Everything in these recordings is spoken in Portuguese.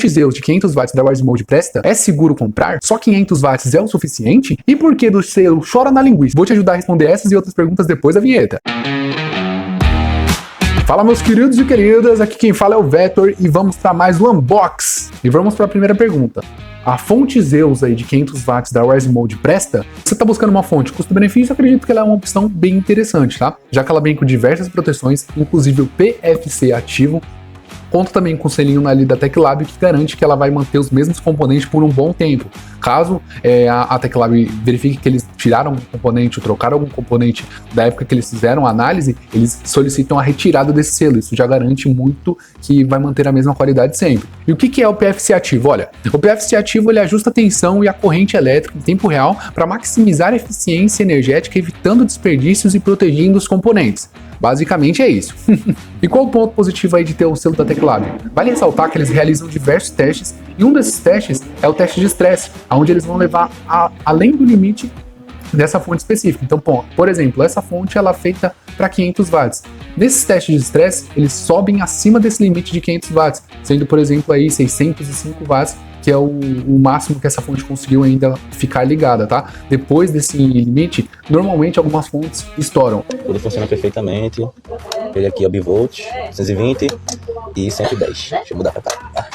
fonte Zeus de 500 watts da Wise Mode presta? É seguro comprar? Só 500 watts é o suficiente? E por que do selo chora na linguiça? Vou te ajudar a responder essas e outras perguntas depois da vinheta. Fala, meus queridos e queridas, aqui quem fala é o Vetor e vamos para mais um unbox. E vamos para a primeira pergunta. A fonte Zeus aí de 500 watts da Wise Mode presta? Você está buscando uma fonte custo-benefício? Acredito que ela é uma opção bem interessante, tá? Já que ela vem com diversas proteções, inclusive o PFC ativo. Conta também com o selinho ali da TecLab que garante que ela vai manter os mesmos componentes por um bom tempo. Caso a TecLab verifique que eles tiraram um componente ou trocaram algum componente da época que eles fizeram a análise, eles solicitam a retirada desse selo. Isso já garante muito que vai manter a mesma qualidade sempre. E o que é o PFC ativo? Olha, o PFC ativo ele ajusta a tensão e a corrente elétrica em tempo real para maximizar a eficiência energética, evitando desperdícios e protegendo os componentes. Basicamente é isso. E qual o ponto positivo aí de ter o selo da TecLab? Vale ressaltar que eles realizam diversos testes e um desses testes é o teste de estresse, onde eles vão levar além do limite dessa fonte específica. Então, por exemplo, essa fonte ela é feita para 500 watts. Nesses testes de estresse, eles sobem acima desse limite de 500 watts, sendo, por exemplo, aí 605 watts, que é o máximo que essa fonte conseguiu ainda ficar ligada, tá? Depois desse limite, normalmente algumas fontes estouram. Tudo funciona perfeitamente. Ele aqui é o bivolt, 120 e 110. Deixa eu mudar pra cá.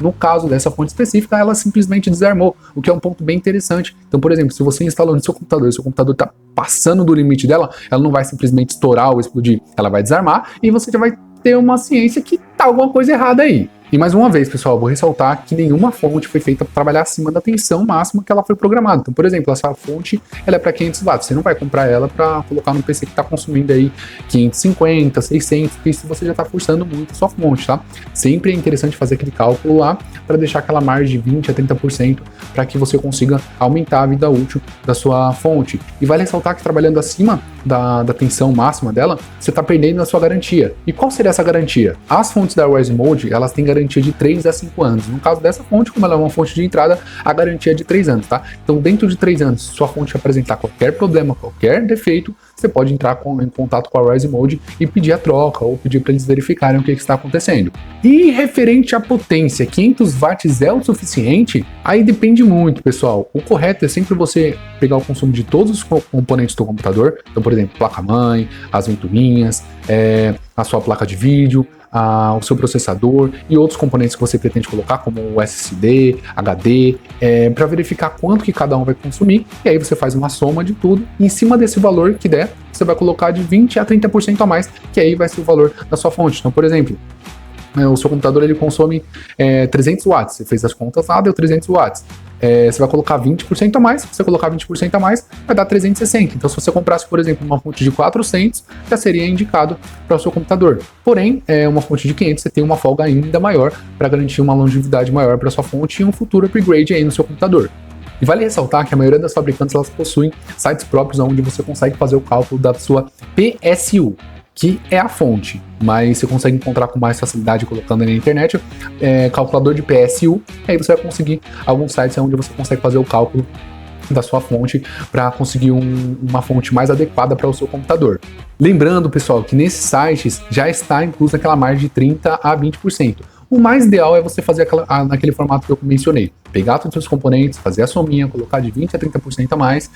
No caso dessa fonte específica, ela simplesmente desarmou, o que é um ponto bem interessante. Então, por exemplo, se você instalou no seu computador e seu computador está passando do limite dela, ela não vai simplesmente estourar ou explodir, ela vai desarmar e você já vai ter uma ciência que tá alguma coisa errada aí. E mais uma vez, pessoal, vou ressaltar que nenhuma fonte foi feita para trabalhar acima da tensão máxima que ela foi programada. Então, por exemplo, essa fonte ela é para 500 watts. Você não vai comprar ela para colocar no PC que está consumindo aí 550, 600, porque isso você já está forçando muito a sua fonte, tá? Sempre é interessante fazer aquele cálculo lá para deixar aquela margem de 20 a 30% para que você consiga aumentar a vida útil da sua fonte. E vale ressaltar que trabalhando acima da tensão máxima dela, você está perdendo a sua garantia. E qual seria essa garantia? As fontes da Wise Mode, elas têm garantia de 3 a 5 anos. No caso dessa fonte, como ela é uma fonte de entrada, a garantia é de 3 anos, tá? Então, dentro de 3 anos, se sua fonte apresentar qualquer problema, qualquer defeito, você pode entrar em contato com a Wise Mode e pedir a troca ou pedir para eles verificarem o que está acontecendo. E referente à potência, 500 watts é o suficiente? Aí depende muito, pessoal. O correto é sempre você pegar o consumo de todos os componentes do computador. Então, por exemplo, placa-mãe, as ventoinhas, a sua placa de vídeo, o seu processador e outros componentes que você pretende colocar, como o SSD, HD, para verificar quanto que cada um vai consumir, e aí você faz uma soma de tudo, e em cima desse valor que der, você vai colocar de 20 a 30% a mais, que aí vai ser o valor da sua fonte. Então, por exemplo, o seu computador ele consome 300 watts, você fez as contas lá, deu 300 watts. Você vai colocar 20% a mais, se você colocar 20% a mais, vai dar 360. Então, se você comprasse, por exemplo, uma fonte de 400, já seria indicado para o seu computador. Porém, uma fonte de 500, você tem uma folga ainda maior para garantir uma longevidade maior para sua fonte e um futuro upgrade aí no seu computador. E vale ressaltar que a maioria das fabricantes elas possuem sites próprios onde você consegue fazer o cálculo da sua PSU, que é a fonte, mas você consegue encontrar com mais facilidade colocando na internet calculador de PSU, e aí você vai conseguir alguns sites onde você consegue fazer o cálculo da sua fonte para conseguir uma fonte mais adequada para o seu computador. Lembrando, pessoal, que nesses sites já está incluso aquela margem de 30 a 20%. O mais ideal é você fazer naquele formato que eu mencionei. Pegar todos os seus componentes, fazer a sominha, colocar de 20 a 30% a mais.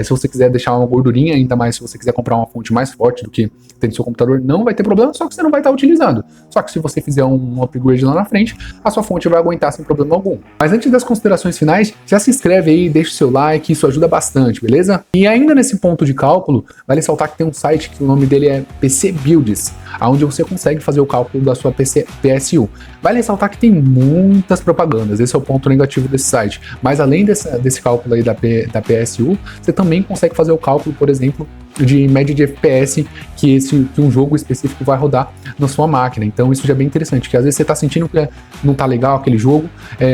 Se você quiser deixar uma gordurinha ainda mais, se você quiser comprar uma fonte mais forte do que tem no seu computador, não vai ter problema, só que você não vai estar utilizando. Só que se você fizer um upgrade lá na frente, a sua fonte vai aguentar sem problema algum. Mas antes das considerações finais, já se inscreve aí, deixa o seu like, isso ajuda bastante, beleza? E ainda nesse ponto de cálculo, vale ressaltar que tem um site que o nome dele é PC Builds, onde você consegue fazer o cálculo da sua PSU. Vale ressaltar que tem muitas propagandas, esse é o ponto negativo desse site. Mas além desse cálculo aí da PSU, você também consegue fazer o cálculo, por exemplo, de média de FPS que um jogo específico vai rodar na sua máquina. Então isso já é bem interessante, que às vezes você está sentindo que não tá legal aquele jogo,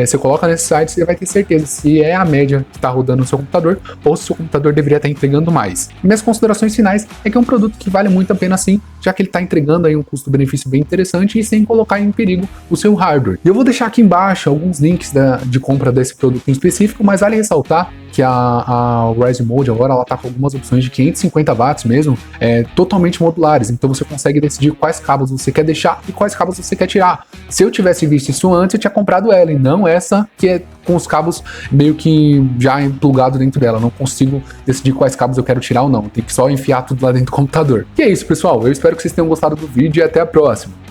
você coloca nesse site, você vai ter certeza se é a média que está rodando no seu computador ou se o seu computador deveria estar entregando mais. E minhas considerações finais é que é um produto que vale muito a pena sim, já que ele está entregando aí um custo-benefício bem interessante e sem colocar em perigo o seu hardware. E eu vou deixar aqui embaixo alguns links de compra desse produto em específico, mas vale ressaltar que a Rise Mode agora ela tá com algumas opções de 550 watts mesmo, totalmente modulares, então você consegue decidir quais cabos você quer deixar e quais cabos você quer tirar. Se eu tivesse visto isso antes, eu tinha comprado ela, e não essa que é com os cabos meio que já plugado dentro dela. Eu não consigo decidir quais cabos eu quero tirar ou não, tem que só enfiar tudo lá dentro do computador. E é isso, pessoal, eu espero que vocês tenham gostado do vídeo e até a próxima.